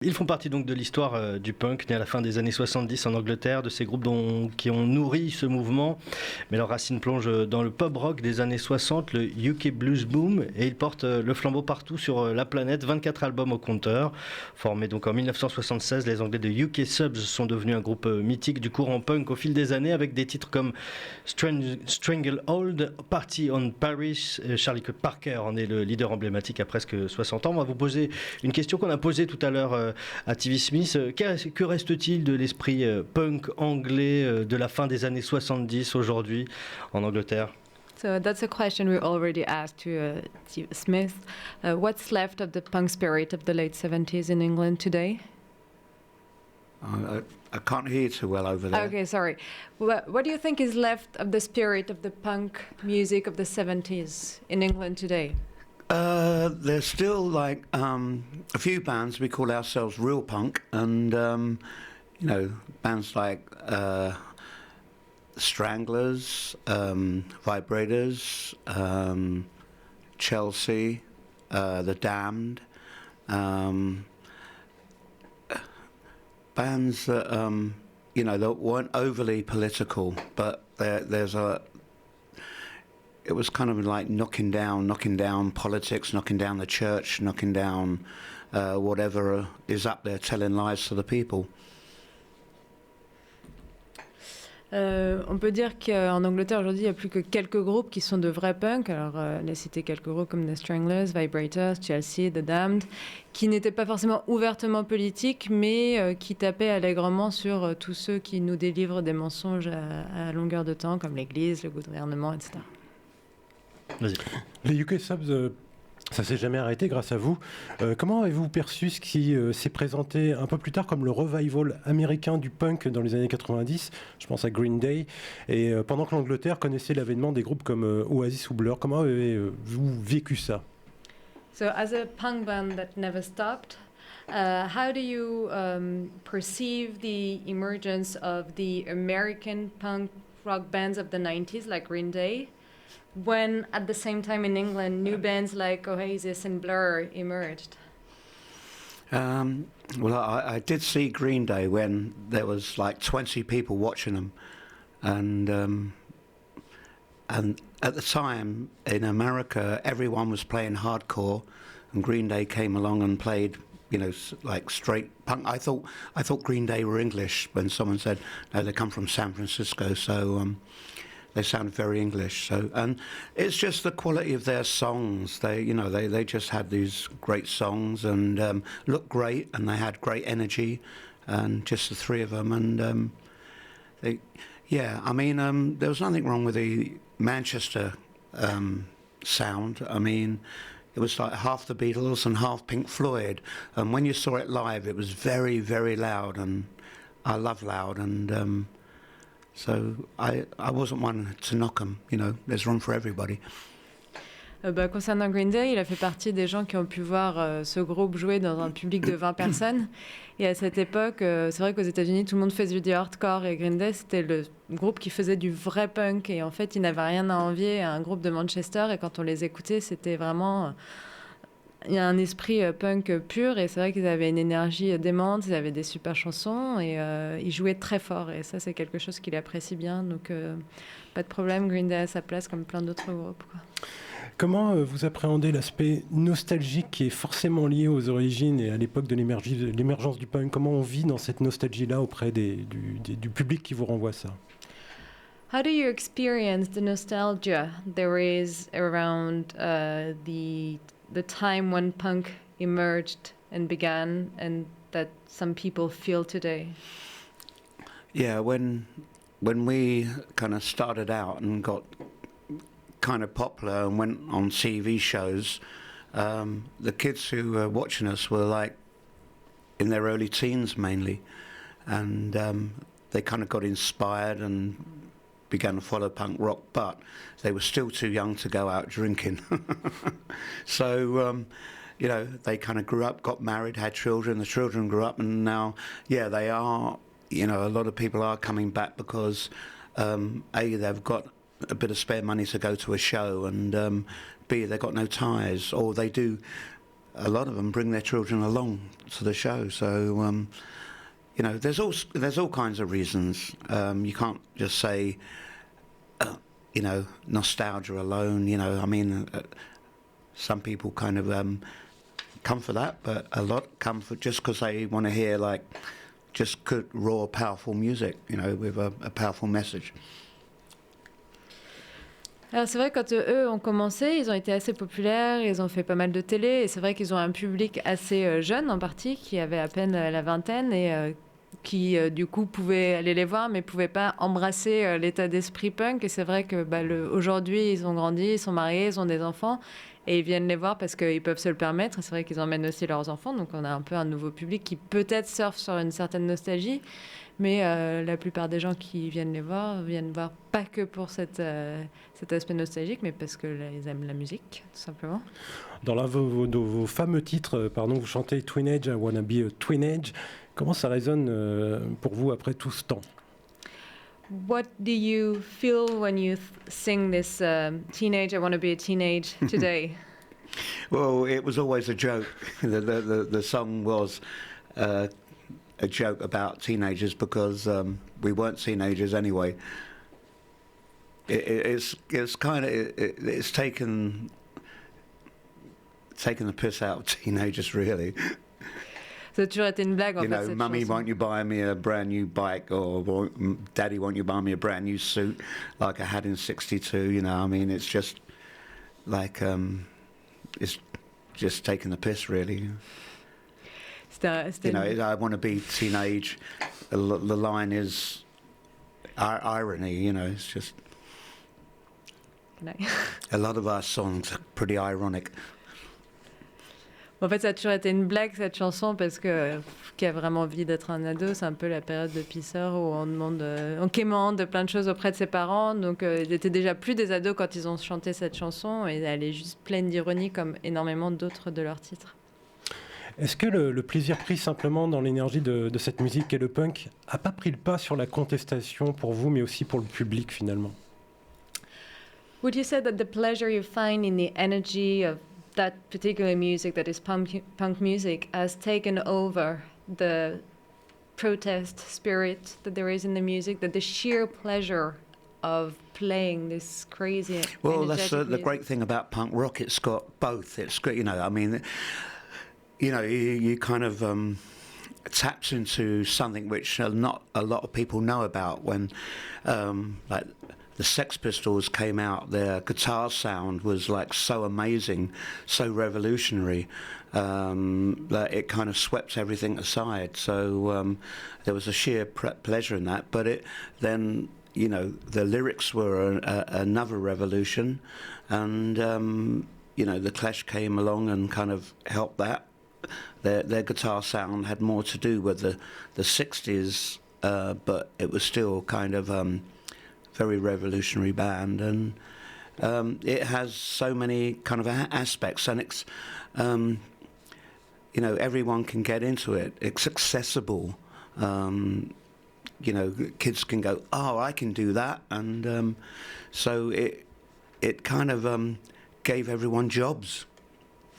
Ils font partie donc de l'histoire du punk, né à la fin des années 70 en Angleterre, de ces groupes qui ont nourri ce mouvement. Mais leurs racines plongent dans le pub rock des années 60, le UK Blues Boom, et ils portent le flambeau partout sur la planète, 24 albums au compteur. Formés donc en 1976, les Anglais de UK Subs sont devenus un groupe mythique du courant punk au fil des années, avec des titres comme Stranglehold, Party on Paris. Charlie Parker en est le leader emblématique à presque 60 ans. On va vous poser une question qu'on a posée tout à l'heure à TV Smith. Que reste-t-il de l'esprit punk anglais de la fin des années 70 aujourd'hui en Angleterre? So that's a question we already asked to Steve Smith. What's left of the punk spirit of the late 70s in England today? I can't hear too well over there. Okay, sorry. What do you think is left of the spirit of the punk music of the 70s in England today? There's still like a few bands. We call ourselves real punk, and bands like Stranglers, Vibrators, Chelsea, The Damned, bands that that weren't overly political, but it was kind of like knocking down politics, knocking down the church, knocking down whatever is up there telling lies to the people. On peut dire qu'en Angleterre aujourd'hui, il n'y a plus que quelques groupes qui sont de vrais punks. Alors, on a cité quelques groupes comme The Stranglers, Vibrators, Chelsea, The Damned, qui n'étaient pas forcément ouvertement politiques, mais qui tapaient allègrement sur tous ceux qui nous délivrent des mensonges à longueur de temps, comme l'Église, le gouvernement, etc. Vas-y. Les UK Subs, ça s'est jamais arrêté grâce à vous. Comment avez-vous perçu ce qui s'est présenté un peu plus tard comme le revival américain du punk dans les années 90? Je pense à Green Day. Et pendant que l'Angleterre connaissait l'avènement des groupes comme Oasis ou Blur, comment avez-vous vécu ça? So as a punk band that never stopped, how do you perceive the emergence of the American punk rock bands of the 90s like Green Day, when at the same time in England new bands like Oasis and Blur emerged? Well, I did see Green Day when there was like 20 people watching them, and at the time in America everyone was playing hardcore, and Green Day came along and played, like straight punk. I thought Green Day were English when someone said no, they come from San Francisco, so they sound very English. So, and it's just the quality of their songs. They just had these great songs and looked great, and they had great energy, and just the three of them. And there was nothing wrong with the Manchester sound. I mean, it was like half the Beatles and half Pink Floyd. And when you saw it live, it was very, very loud, and I love loud. And so I wasn't one to knock them. There's room for everybody. Concernant Green Day, il a fait partie des gens qui ont pu voir ce groupe jouer dans un public de 20 personnes. Et à cette époque, c'est vrai qu'aux États-Unis, tout le monde faisait du hardcore, et Green Day, c'était le groupe qui faisait du vrai punk. Et en fait, ils n'avaient rien à envier à un groupe de Manchester. Et quand on les écoutait, c'était vraiment... Il y a un esprit punk pur, et c'est vrai qu'ils avaient une énergie démente, ils avaient des super chansons, et ils jouaient très fort, et ça c'est quelque chose qu'il apprécie bien, donc pas de problème, Green Day a sa place comme plein d'autres groupes, quoi. Comment vous appréhendez l'aspect nostalgique qui est forcément lié aux origines et à l'époque de l'émergence du punk? Comment on vit dans cette nostalgie-là auprès du public qui vous renvoie ça? How do you experience the nostalgia there is around the time when punk emerged and began, and that some people feel today? Yeah, when we kind of started out and got kind of popular and went on TV shows, the kids who were watching us were like in their early teens mainly, and they kind of got inspired and began to follow punk rock, but they were still too young to go out drinking. So, they kind of grew up, got married, had children, the children grew up, and now, they are, a lot of people are coming back because, A, they've got a bit of spare money to go to a show, and B, they've got no ties, or they do a lot of them bring their children along to the show. So, you know, there's all kinds of reasons. You can't just say, you know, nostalgia alone. You know, I mean, some people kind of come for that, but a lot come for just because they want to hear like just good, raw, powerful music. You know, with a powerful message. Alors c'est vrai, quand eux ont commencé, ils ont été assez populaires, ils ont fait pas mal de télé, et c'est vrai qu'ils ont un public assez jeune en partie, qui avait à peine la vingtaine, et qui du coup pouvait aller les voir, mais pouvait pas embrasser l'état d'esprit punk. Et c'est vrai que aujourd'hui, ils ont grandi, ils sont mariés, ils ont des enfants, et ils viennent les voir parce qu'ils peuvent se le permettre. Et c'est vrai qu'ils emmènent aussi leurs enfants, donc on a un peu un nouveau public qui peut-être surfe sur une certaine nostalgie. Mais la plupart des gens qui viennent voir pas que pour cet aspect nostalgique, mais parce qu'ils aiment la musique, tout simplement. Dans l'un de vos fameux titres, vous chantez Teenage, I Wanna Be a Teenage. Comment ça résonne pour vous après tout ce temps? What do you feel when you sing this Teenage, I Wanna Be a Teenage today? Well, it was always a joke. The song was a joke about teenagers because we weren't teenagers anyway. It's kind of it's taken the piss out of teenagers, really. Ça a toujours été une blague, en fait, cette Mummy, chanson. won't you buy me a brand new bike, or Daddy, won't you buy me a brand new suit like I had in '62? You know, I mean, it's just like it's just taking the piss, really. You know, I want to be teenage. The line is irony. You know, it's just a lot of our songs are pretty ironic. En fait, ça a toujours été une blague, cette chanson, parce que qui a vraiment envie d'être un ado, c'est un peu la période de pisseur où on demande, on quémande plein de choses auprès de ses parents. Donc, ils étaient déjà plus des ados quand ils ont chanté cette chanson, et elle est juste pleine d'ironie, comme énormément d'autres de leurs titres. Est-ce que le plaisir pris simplement dans l'énergie de cette musique et le punk n'a pas pris le pas sur la contestation pour vous, mais aussi pour le public finalement? Would you say that the pleasure you find in the energy of that particular music, that is punk music, has taken over the protest spirit that there is in the music, that the sheer pleasure of playing this crazy well, that's the music? great thing about punk rock. It's got both. It's great, you know, I mean, you know, you kind of taps into something which not a lot of people know about. When like the Sex Pistols came out, their guitar sound was like so amazing, so revolutionary, that it kind of swept everything aside. So there was a sheer pleasure in that. But then, you know, the lyrics were another revolution, and you know, the Clash came along and kind of helped that. Their guitar sound had more to do with the 60s, but it was still kind of very revolutionary band, and it has so many kind of aspects, and it's you know, everyone can get into it. It's accessible. You know, kids can go, oh, I can do that, and so it kind of gave everyone jobs.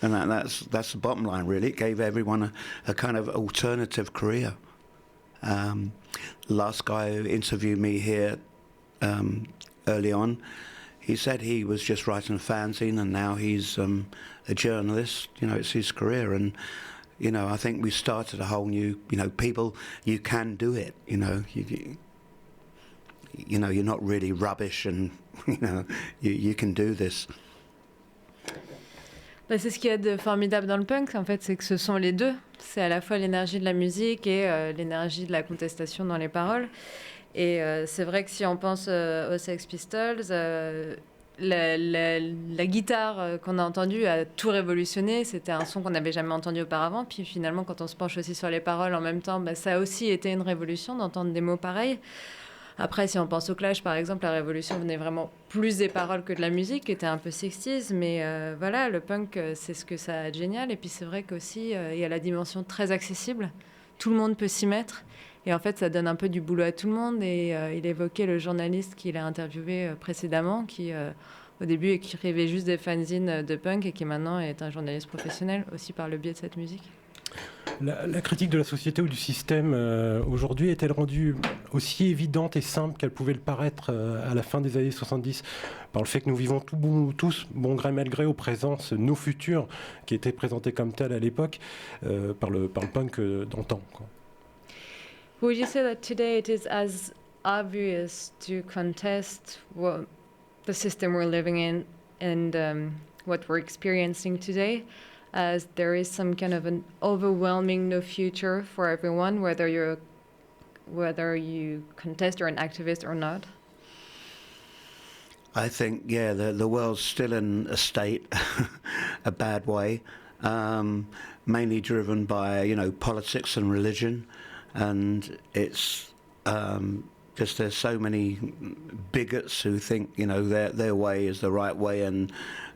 And that's the bottom line, really. It gave everyone a kind of alternative career. The last guy who interviewed me here early on, he said he was just writing a fanzine, and now he's a journalist. You know, it's his career, and you know, I think we started a whole new. You know, people, you can do it. You know, you know, you're not really rubbish, and you know, you can do this. C'est ce qu'il y a de formidable dans le punk, en fait, c'est que ce sont les deux. C'est à la fois l'énergie de la musique et l'énergie de la contestation dans les paroles. Et c'est vrai que si on pense aux Sex Pistols, la guitare qu'on a entendue a tout révolutionné. C'était un son qu'on n'avait jamais entendu auparavant. Puis finalement, quand on se penche aussi sur les paroles en même temps, ça a aussi été une révolution d'entendre des mots pareils. Après, si on pense au Clash, par exemple, la révolution venait vraiment plus des paroles que de la musique, qui était un peu 60s. Mais voilà, le punk, c'est ce que ça a de génial. Et puis c'est vrai qu'aussi, il y a la dimension très accessible. Tout le monde peut s'y mettre. Et en fait, ça donne un peu du boulot à tout le monde. Et il évoquait le journaliste qu'il a interviewé précédemment, qui, au début écrivait juste des fanzines de punk et qui maintenant est un journaliste professionnel aussi par le biais de cette musique. La critique de la société ou du système aujourd'hui est-elle rendue aussi évidente et simple qu'elle pouvait le paraître à la fin des années 70 par le fait que nous vivons tous, bon gré mal gré, au présent, nos futurs qui étaient présentés comme tels à l'époque par le punk d'antan, quoi. Would you say that today it is as obvious to contest the system we're living in and what we're experiencing today, as there is some kind of an overwhelming no future for everyone, whether you contest or an activist or not? I think, yeah, the world's still in a state, a bad way, mainly driven by, politics and religion, and it's just there's so many bigots who think, their way is the right way, and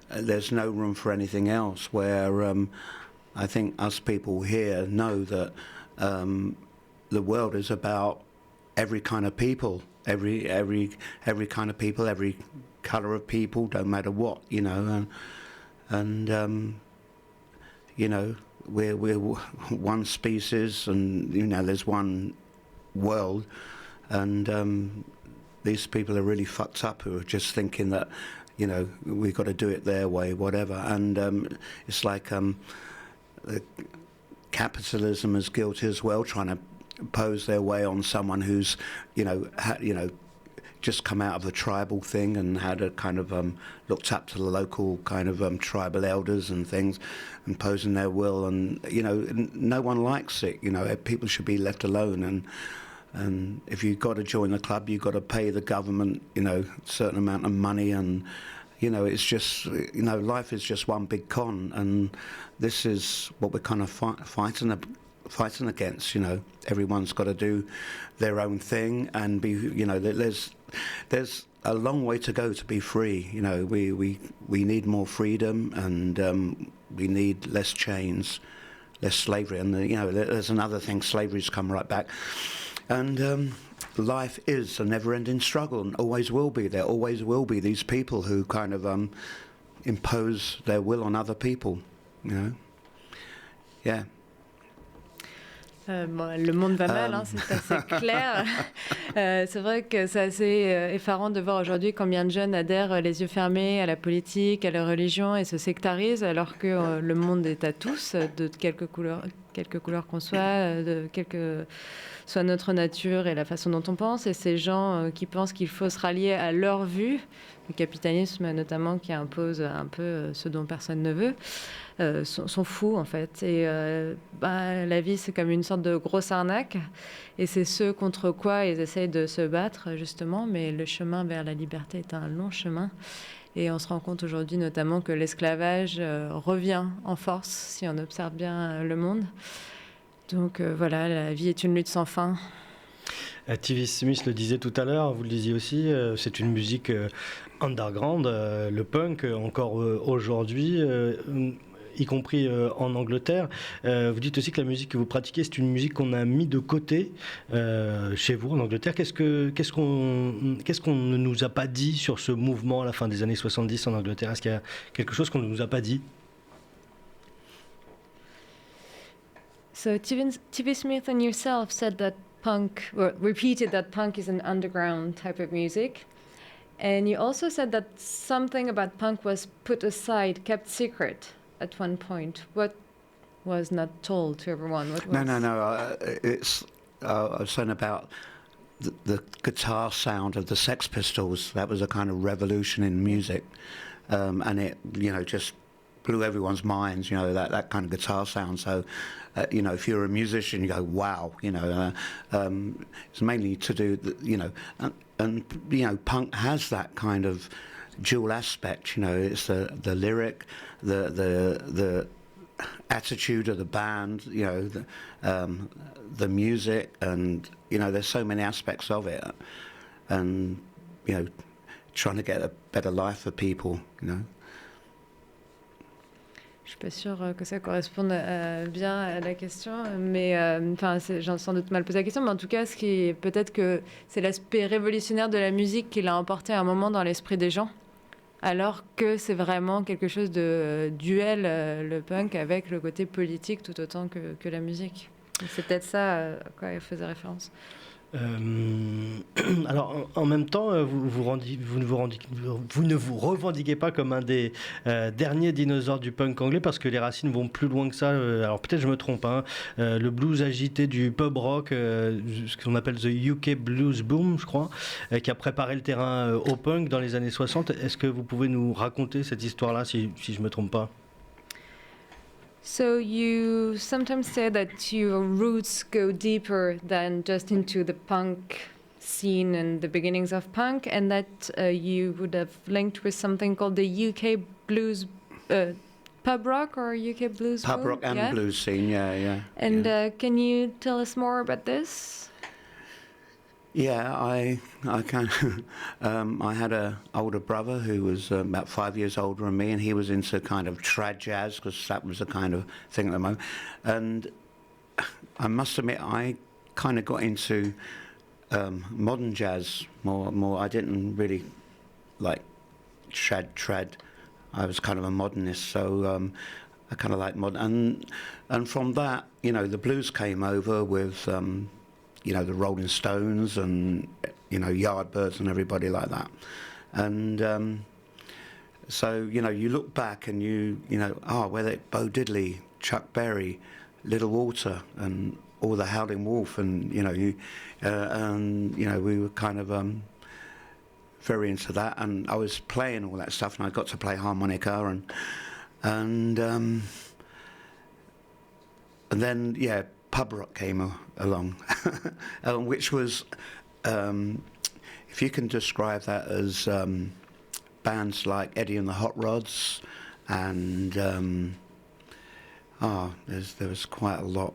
there's no room for anything else, where I think us people here know that the world is about every kind of people, every kind of people, every colour of people, don't matter what, and we're one species, and there's one world, and these people are really fucked up who are just thinking that we've got to do it their way, whatever. And it's like capitalism is guilty as well, trying to impose their way on someone who's, just come out of the tribal thing and had a kind of looked up to the local kind of tribal elders and things, imposing their will. And, no one likes it. People should be left alone. And if you've got to join the club, you've got to pay the government, a certain amount of money, and it's just, life is just one big con, and this is what we're kind of fighting against. Everyone's got to do their own thing and be, there's a long way to go to be free. We need more freedom, and we need less chains, less slavery, and there's another thing, slavery's come right back. And life is a never-ending struggle, and always will be. There always will be these people who kind of impose their will on other people, Yeah. Le monde va mal, c'est assez clair. C'est vrai que c'est assez effarant de voir aujourd'hui combien de jeunes adhèrent les yeux fermés à la politique, à la religion et se sectarisent, alors que le monde est à tous, de quelque couleur qu'on soit, de quelque soit notre nature et la façon dont on pense. Et ces gens qui pensent qu'il faut se rallier à leur vue, le capitalisme notamment qui impose un peu ce dont personne ne veut, sont fous en fait. Et la vie c'est comme une sorte de grosse arnaque, et c'est ce contre quoi ils essayent de se battre justement, mais le chemin vers la liberté est un long chemin. Et on se rend compte aujourd'hui notamment que l'esclavage revient en force si on observe bien le monde. Donc voilà, la vie est une lutte sans fin. TV Smith le disait tout à l'heure, vous le disiez aussi, c'est une musique underground, le punk encore aujourd'hui, y compris en Angleterre. Vous dites aussi que la musique que vous pratiquez, c'est une musique qu'on a mis de côté chez vous en Angleterre. Qu'est-ce qu'on ne nous a pas dit sur ce mouvement à la fin des années 70 en Angleterre? Est-ce qu'il y a quelque chose qu'on ne nous a pas dit? So TV Smith and yourself said that repeated that punk is an underground type of music. And you also said that something about punk was put aside, kept secret at one point. What was not told to everyone? No. It's I was saying about the guitar sound of the Sex Pistols. That was a kind of revolution in music, and it just blew everyone's minds. That kind of guitar sound. So. If you're a musician, you go, wow, it's mainly to do, and punk has that kind of dual aspect, it's the lyric, the attitude of the band, the music, and, there's so many aspects of it, and, trying to get a better life for people, Je suis pas sûre que ça corresponde bien à la question, mais j'en ai sans doute mal posé la question, mais en tout cas, ce qui est peut-être que c'est l'aspect révolutionnaire de la musique qui l'a emporté à un moment dans l'esprit des gens. alors que c'est vraiment quelque chose de duel, le punk, avec le côté politique tout autant que la musique. Et c'est peut-être ça à quoi elle faisait référence. Alors, en même temps, vous ne vous revendiquez pas comme un des derniers dinosaures du punk anglais, parce que les racines vont plus loin que ça. Alors peut-être je me trompe, hein. Le blues agité du pub rock, ce qu'on appelle the UK Blues Boom, je crois, qui a préparé le terrain au punk dans les années 60. Est-ce que vous pouvez nous raconter cette histoire-là, si je me trompe pas? So you sometimes say that your roots go deeper than just into the punk scene and the beginnings of punk, and that you would have linked with something called the UK blues, pub rock or UK blues. Pub rock and blues scene, yeah. And can you tell us more about this? Yeah, I kind of, I had an older brother who was about 5 years older than me, and he was into kind of trad jazz, because that was the kind of thing at the moment. And I must admit, I kind of got into modern jazz more. I didn't really like trad. I was kind of a modernist, so I kind of like modern. And from that, the blues came over with. The Rolling Stones and, Yardbirds and everybody like that. And so, you look back and whether Bo Diddley, Chuck Berry, Little Walter and all the Howling Wolf and, we were kind of very into that. And I was playing all that stuff, and I got to play harmonica and then, pub rock came along, which was, if you can describe that as bands like Eddie and the Hot Rods, and there was quite a lot.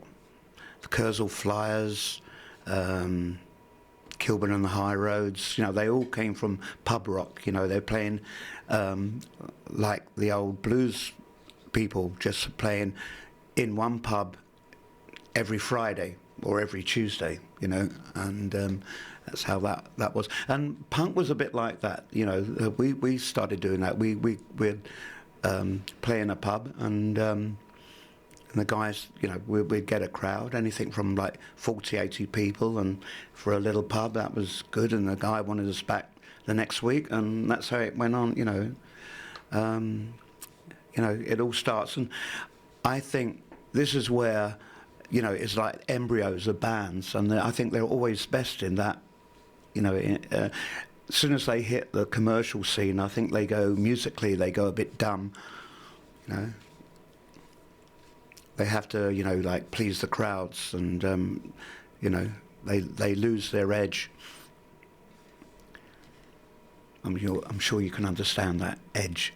The Kurzel Flyers, Kilburn and the High Roads, they all came from pub rock. They're playing like the old blues people, just playing in one pub every Friday or every Tuesday, and that's how that was. And punk was a bit like that, we started doing that. We'd play in a pub, and the guys, we'd get a crowd, anything from like 40, 80 people, and for a little pub, that was good, and the guy wanted us back the next week, and that's how it went on, it all starts. And I think this is where it's like embryos of bands, and I think they're always best in that. As soon as they hit the commercial scene, I think they go a bit dumb. They have to, like please the crowds, and they lose their edge. I'm sure you can understand that edge.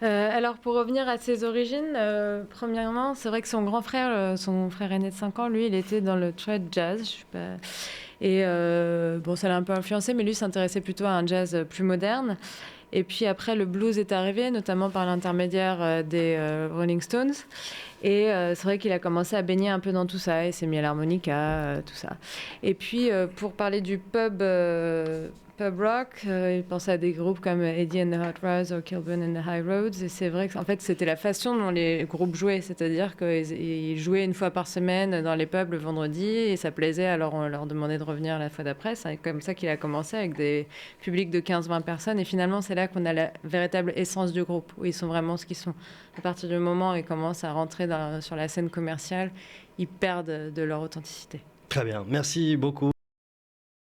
Alors pour revenir à ses origines, premièrement, c'est vrai que son grand frère, son frère aîné de 5 ans, lui, il était dans le trad jazz. Je sais pas. Et ça l'a un peu influencé, mais lui s'intéressait plutôt à un jazz plus moderne. Et puis après, le blues est arrivé, notamment par l'intermédiaire des Rolling Stones. Et c'est vrai qu'il a commencé à baigner un peu dans tout ça. Il s'est mis à l'harmonica, tout ça. Et puis, pour parler du pub rock, il pensait à des groupes comme Eddie and the Hot Rods ou Kilburn and the High Roads. Et c'est vrai qu'en fait, c'était la façon dont les groupes jouaient. C'est-à-dire qu'ils jouaient une fois par semaine dans les pubs le vendredi, et ça plaisait, alors on leur demandait de revenir la fois d'après. C'est comme ça qu'il a commencé, avec des publics de 15-20 personnes. Et finalement, c'est là qu'on a la véritable essence du groupe, où ils sont vraiment ce qu'ils sont. À partir du moment où ils commencent à rentrer sur la scène commerciale, ils perdent de leur authenticité. Très bien, merci beaucoup.